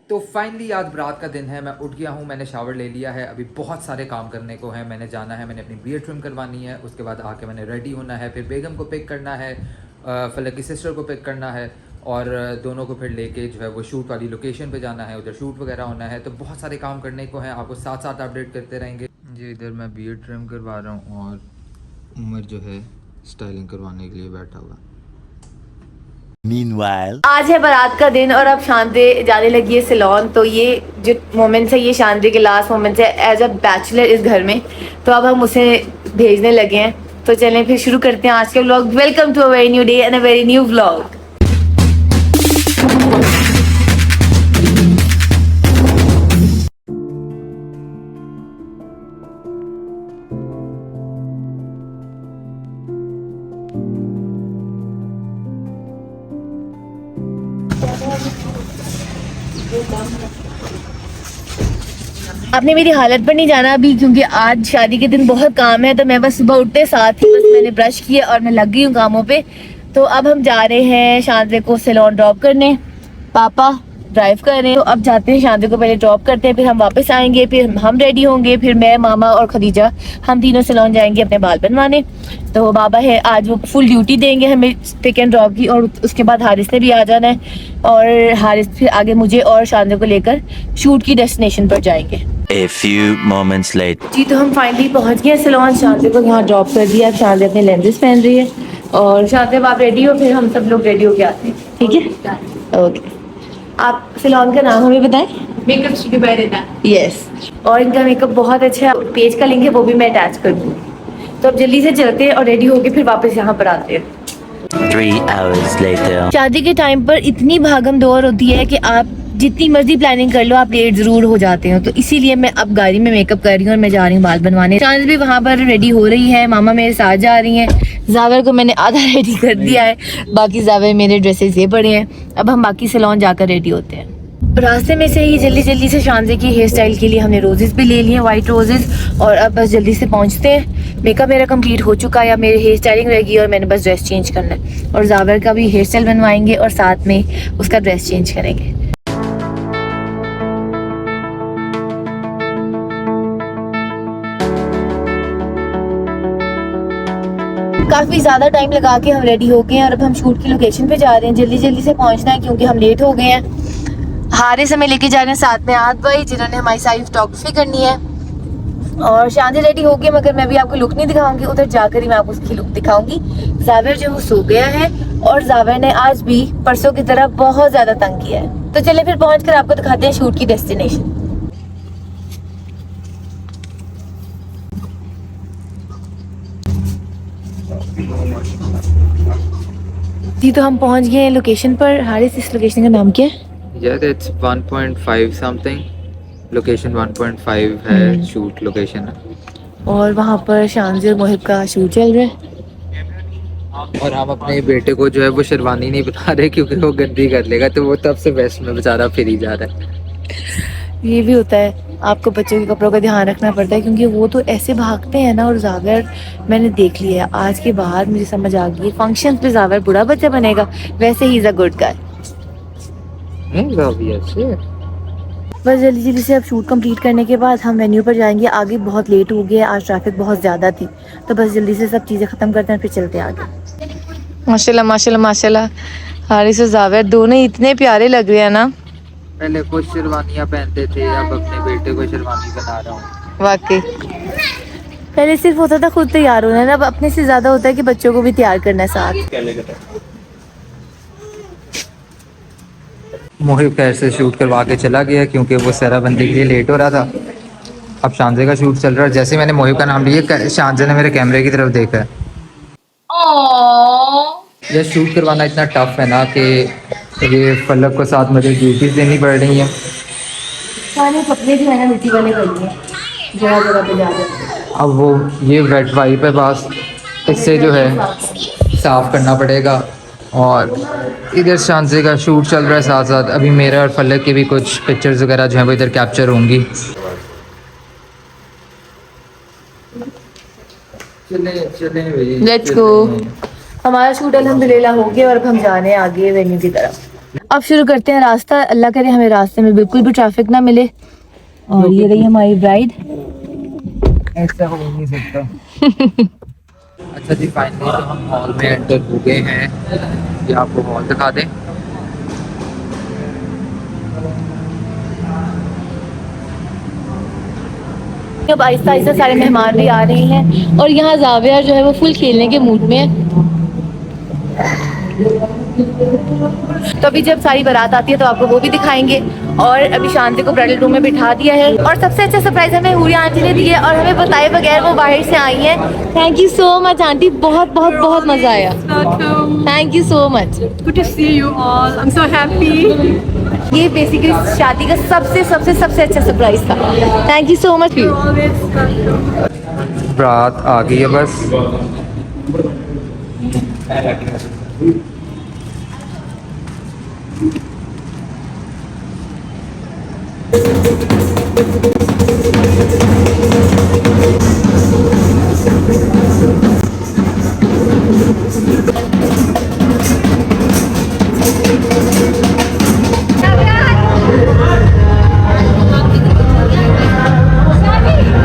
तो फाइनली आज रात का दिन है, मैं उठ गया हूँ, मैंने शावर ले लिया है। अभी बहुत सारे काम करने को है, मैंने जाना है, मैंने अपनी बियर्ड ट्रिम करवानी है, उसके बाद आके मैंने रेडी होना है, फिर बेगम को पिक करना है, फलक की सिस्टर को पिक करना है और दोनों को फिर लेके जो है वो शूट वाली लोकेशन पे जाना है, उधर शूट वगैरह होना है। तो बहुत सारे काम करने को हैं, आपको साथ साथ अपडेट करते रहेंगे। जी इधर मैं बियर्ड ट्रिम करवा रहा हूँ और उमर जो है स्टाइलिंग करवाने के लिए बैठा हुआ। Meanwhile, आज है बारात का दिन और अब शांति जाने लगी है सैलून। तो ये जो मोमेंट्स है ये शांति के लास्ट मोमेंट्स है एज अ बैचलर इस घर में। तो अब हम उसे भेजने लगे हैं। तो चलें फिर शुरू करते हैं आज के vlog. Welcome to a very new day and a very new vlog. आपने मेरी हालत पर नहीं जाना अभी, क्योंकि आज शादी के दिन बहुत काम है। तो मैं बस सुबह उठते साथ ही बस मैंने ब्रश किया और मैं लग गई हूँ कामों पे। तो अब हम जा रहे हैं शांति को सैलून ड्रॉप करने। पापा ड्राइव कर रहे हैं, तो अब जाते हैं शांति को पहले ड्रॉप करते हैं, फिर हम वापस आएंगे, फिर हम रेडी होंगे, फिर मैं, मामा और खदीजा हम तीनों सैलून जाएंगे अपने बाल बनवाने। तो बाबा है आज वो फुल ड्यूटी देंगे हमें पिक एंड ड्रॉप की। और उसके बाद हारिस ने भी आ जाना है और हारिस फिर आगे मुझे और शांति को लेकर शूट की डेस्टिनेशन पर जाएंगे। A few moments later. जी तो हम फाइनली पहुंच गए सैलून। शांति को यहाँ ड्रॉप कर दिया। अब शांति अपने लेंसेज पहन रही है और शांति अब आप रेडी हो, फिर हम सब लोग रेडी होके आते हैं, ठीक है? ओके। आप सैलून का नाम हमें बताएं। मेकअप स्टूडियो बाय रेटा। यस। और इनका मेकअप बहुत अच्छा है, पेज का लिंक है वो भी मैं अटैच कर दूँगी। तो अब जल्दी से चलते हैं और रेडी होके फिर वापस यहाँ पर आते हैं। 3 hours later. शादी के टाइम पर इतनी भागम दौड़ होती है कि आप जितनी मर्जी प्लानिंग कर लो आप लेट जरूर हो जाते हो। तो इसीलिए मैं अब गाड़ी में मेकअप कर रही हूँ और मैं जा रही हूँ बाल बनवाने। चांद भी वहाँ पर रेडी हो रही है, मामा मेरे साथ जा रही हैं। जावर को मैंने आधा रेडी कर दिया है, बाकी जावर मेरे ड्रेसेस ये पड़े हैं। अब हम बाकी सैलून जाकर रेडी होते हैं। रास्ते में से ही जल्दी जल्दी से शांति की हेयर स्टाइल के लिए हमने रोजेस भी ले लिए, वाइट रोजेस। और अब बस जल्दी से पहुंचते हैं। मेकअप मेरा कंप्लीट हो चुका है, अब मेरी हेयर स्टाइलिंग रहेगी और मैंने बस ड्रेस चेंज करना है। और जावर का भी हेयर स्टाइल बनवाएंगे और साथ में उसका ड्रेस चेंज करेंगे। काफी ज्यादा टाइम लगा के हम रेडी हो गए हैं और अब हम शूट की लोकेशन पे जा रहे हैं। जल्दी जल्दी से पहुंचना है क्योंकि हम लेट हो गए हैं। हारिस हमें लेके जा रहे हैं साथ में आद भाई, जिन्होंने हमारी सारी फोटोग्राफी करनी है। और शांति रेडी हो गई, मगर मैं भी आपको लुक नहीं दिखाऊंगी, उधर जाकर ही मैं आपको उसकी लुक दिखाऊंगी। जावेर जो वो सो गया है और जावेर ने आज भी परसों की तरह बहुत ज्यादा तंग किया है। तो चले फिर पहुंच कर आपको दिखाते हैं शूट की डेस्टिनेशन। जी तो हम पहुंच गए हैं लोकेशन पर। हारिस इस लोकेशन का नाम क्या है? यार इट्स 1.5 समथिंग, लोकेशन 1.5 है, शूट लोकेशन है। और वहाँ पर शांति और मोहिब का शूट चल रहा है। और हम अपने बेटे को जो है वो शेरवानी नहीं बता रहे क्योंकि वो गंदी कर लेगा, तो वो तब से वेस्ट में बेचारा फिर ही जा रहा है। ये भी होता है, आपको बच्चों के कपड़ों का ध्यान रखना पड़ता है क्योंकि वो तो ऐसे भागते हैं ना। और जावर मैंने देख लिया है, आज के बाद मुझे समझ आ गई फंक्शन पे जावर बुरा बच्चा बनेगा, वैसे he is a good guy. बस जल्दी जल्दी से अब शूट कंप्लीट करने के बाद हम वेन्यू पर जाएंगे। आगे बहुत लेट हो गया, आज ट्रैफिक बहुत ज़्यादा थी। तो बस जल्दी से सब चीज़ें ख़त्म करते हैं फिर चलते हैं आगे। माशाल्लाह माशाल्लाह माशाल्लाह, हारिस और जावेर दोनों इतने प्यारे लग रहे हैं ना। पहले खुद शेरवानियाँ पहनते थे, अब अपने बेटे को शेरवानी बना रहा हूँ। वाकई पहले सिर्फ होता था खुद तैयार होना, अब अपने से ज़्यादा होता है कि बच्चों को भी तैयार करना है साथ। मोहिब खैर से शूट करवा के चला गया क्योंकि वो सहरा बंदी के लिए लेट हो रहा था। अब शांजे का शूट चल रहा है। जैसे मैंने मोहिब का नाम लिया, शांजे ने मेरे कैमरे की तरफ देखा है। ये शूट करवाना इतना टफ है ना कि ये फलक को साथ मुझे ड्यूटीज देनी पड़ रही हैं। सारे कपड़े जो है ना मिट्टी वाले करनी है, जगह जगह पे जा रहे हैं। अब वो ये वेट वाइप है बस, इससे जो है साफ़ करना पड़ेगा। और इधर शांजे का शूट चल रहा है साथ साथ। अभी मेरा और फलक के भी कुछ पिक्चर्स वगैरह जो है वो इधर कैप्चर होंगी। Let's go. हमारा शूट अल्हम्दुलिल्लाह हो गया और अब हम जा रहे हैं आगे वेन्यू की तरफ। अब शुरू करते हैं रास्ता। अल्लाह करे हमें रास्ते में बिल्कुल भी ट्रैफिक ना मिले। और ये रही हमारी ब्राइड। ऐसा हो नहीं सकता। अच्छा जी, फाइनली तो हम हॉल में एंटर हो गए हैं। ये आपको हॉल दिखा दें। अब आहिस्ता आहिस्ता सारे मेहमान भी आ रहे हैं और यहाँ जाविया जो है वो फुल खेलने के मूड में है। तो अभी जब सारी बारात आती है तो आपको वो भी दिखाएंगे। और अभी शांति को ब्राइडल रूम में बिठा दिया है और सबसे अच्छा सरप्राइज हमें हुरिया आंटी ने दी है और हमें बताए बगैर वो बाहर से आई हैं। Thank you so much aunty, बहुत बहुत बहुत मजा आया। Thank you so much. Good to see you all. I'm so happy. ये बेसिकली शादी का सबसे सबसे सबसे अच्छा सरप्राइज था। Thank you so much. You're always welcome. रात आ गई है बस।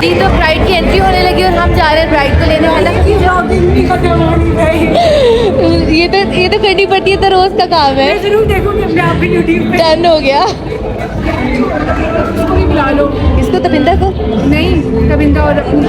जी तो ब्राइड की एंट्री होने लगी और हम जा रहे हैं ब्राइड को लेने वाला। ये तो करनी पड़ती है, तो रोज का काम है। जरूर देखूंगी अपने आप भी यूट्यूब पे। डन हो गया। इसको भी बुला लो। इसको तबिंदा को नहीं, तबिंदा और अपनी।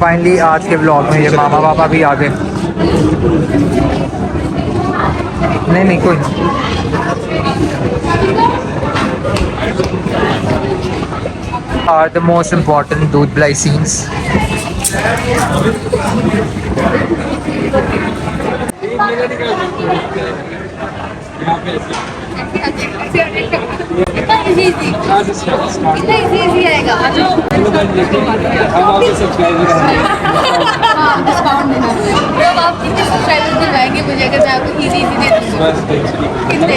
फाइनली आज के ब्लॉग में ये मामा पापा भी आ गए। नहीं कोई आर द मोस्ट इम्पॉर्टेंट दूध पिलाई सीन्स। कितना इजी आएगा। जब आप कितने सब्सक्राइबर्स दिलवाएंगे मुझे अगर मैं आपको इजी दे दूँगी? कितने?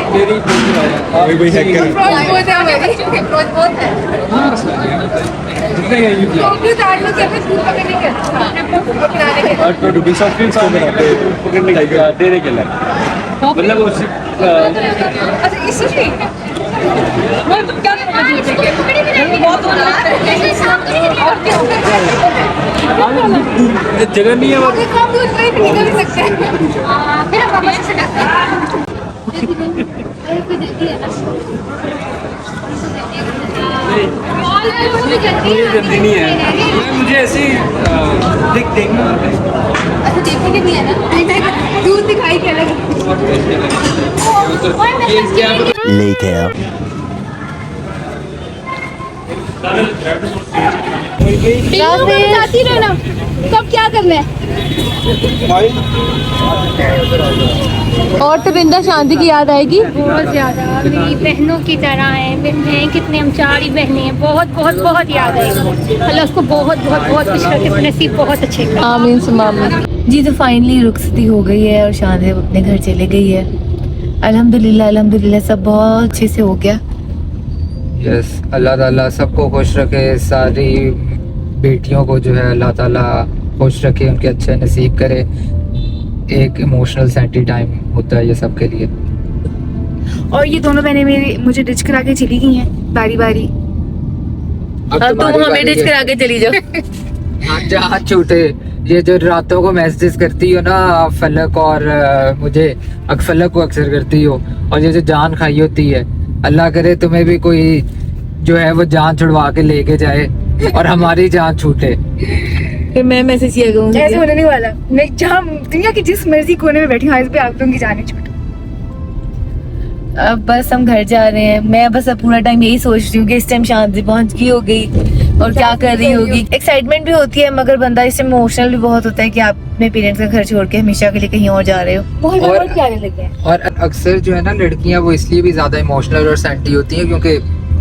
बहुत जगह नहीं है जल्दी नहीं है मुझे ऐसी देखना अच्छा देखने के लिए है ना। दूध दिखाई क्या लगे। Later. बताती रहना कब क्या करना है। और तो बिंदा शांति की याद आएगी बहुत ज़्यादा। मेरी बहनों की तरह है। बहनें कितने, हम 4 ही बहनें हैं। बहुत बहुत बहुत याद आएगी। अल्लाह उसको बहुत बहुत बहुत कुछ करके नसीब बहुत अच्छे करे। आमीन सुम्मा आमीन। जी तो फाइनली रुखसती हो गई है और शादी अपने घर चले गई है। अल्हम्दुलिल्लाह अल्हम्दुलिल्लाह सब बहुत अच्छे से हो गया। यस, अल्लाह ताला सबको खुश रखे, सारी बेटियों को जो है अल्लाह ताला खुश रखे, उनके अच्छे नसीब करे। एक इमोशनल सेंटी टाइम होता है ये सब के लिए। और ये दोनों बहनें मेरी मुझे डिच करा के चली गई हैं बारी बारी। अब तुम हमें डिच करा के चली जाओ। हाथ छूटे ये जो रातों को मैसेज करती हो ना फलक और मुझे फलक को अक्सर करती हो, और ये जो जान खाई होती है, अल्लाह करे तुम्हें भी कोई जो है वो जान छुड़वा के लेके जाए और हमारी जान छूटे। फिर मैं मैसेज किया करूँगी। ऐसे होने नहीं वाला। मैं जहाँ दुनिया की जिस मर्जी कोने में बैठी हूँ, इस पे आप लोगों की जाने छूट। अब बस हम घर जा रहे हैं। मैं बस अब पूरा टाइम यही सोच रही हूँ कि इस टाइम शांति पहुँच गई होगी और क्या कर रही होगी। एक्साइटमेंट भी होती है, मगर बंदा इससे इमोशनल भी बहुत होता है कि आप अपने पेरेंट्स का घर छोड़ के हमेशा के लिए कहीं और जा रहे हो। बहुत प्यारे लगे हैं। और अक्सर जो है ना लड़कियां वो इसलिए भी ज्यादा इमोशनल और सेंटी होती हैं क्योंकि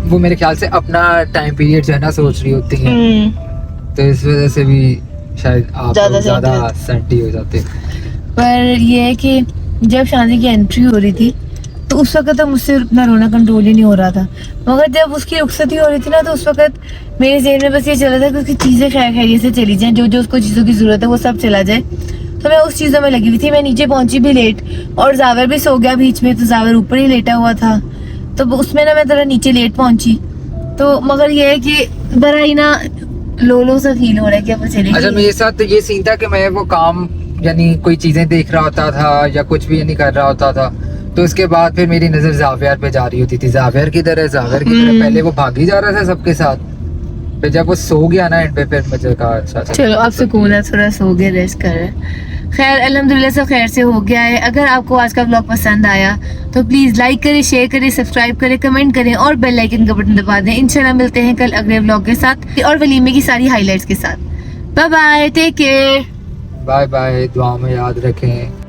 वो मेरे ख्याल से अपना टाइम पीरियड जो है ना सोच रही होती हैं, तो इस वजह से भी शायद आप ज्यादा सेंटी हो जाते हैं। पर ये है कि जब शादी की एंट्री हो रही थी तो उस वक्त तो मुझसे अपना रोना कंट्रोल ही नहीं हो रहा था, मगर जब उसकी रुखसती हो रही थी ना तो उस वक्त मेरे ज़हन में बस ये चला था कि उसकी चीज़ें खैर खैरियत से चली जाएं, जो जो उसको चीज़ों की ज़रूरत है वो सब चला जाए। तो मैं उस चीज़ों में लगी हुई थी। मैं नीचे पहुंची भी लेट और जावर भी सो गया बीच में, तो जावर ऊपर ही लेटा हुआ था, तो उसमें ना मैं थोड़ा नीचे लेट पहुंची। तो मगर ये है कि बड़ा ही ना लो सा फील हो रहा है कि अब चली अच्छा, मेरे साथ तो ये सीन था कि मैं वो काम यानी कोई चीजें देख रहा होता था या कुछ भी नहीं कर रहा होता था, तो उसके बाद फिर मेरी नजर जावियर पे जा रही होती थी। जावियर किधर है, जावियर किधर है। पहले वो भागी जा रहा था सबके साथ, फिर जब वो सो गया ना एंड पे, फिर मुझे कहा अच्छा चलो अब सुकून है, थोड़ा सो गए, रेस्ट कर रहे हैं। खैर अल्हम्दुलिल्लाह सब खैर से हो गया है। अगर आपको आज का ब्लॉग पसंद आया तो प्लीज़ लाइक करें, शेयर करें, सब्सक्राइब करें, कमेंट करें और बेल आइकन का बटन दबा दें। इंशाल्लाह मिलते हैं कल अगले ब्लॉग के साथ और वलीमे की सारी हाइलाइट्स के साथ। Bye bye, take care. Bye bye, दुआ में याद रखें।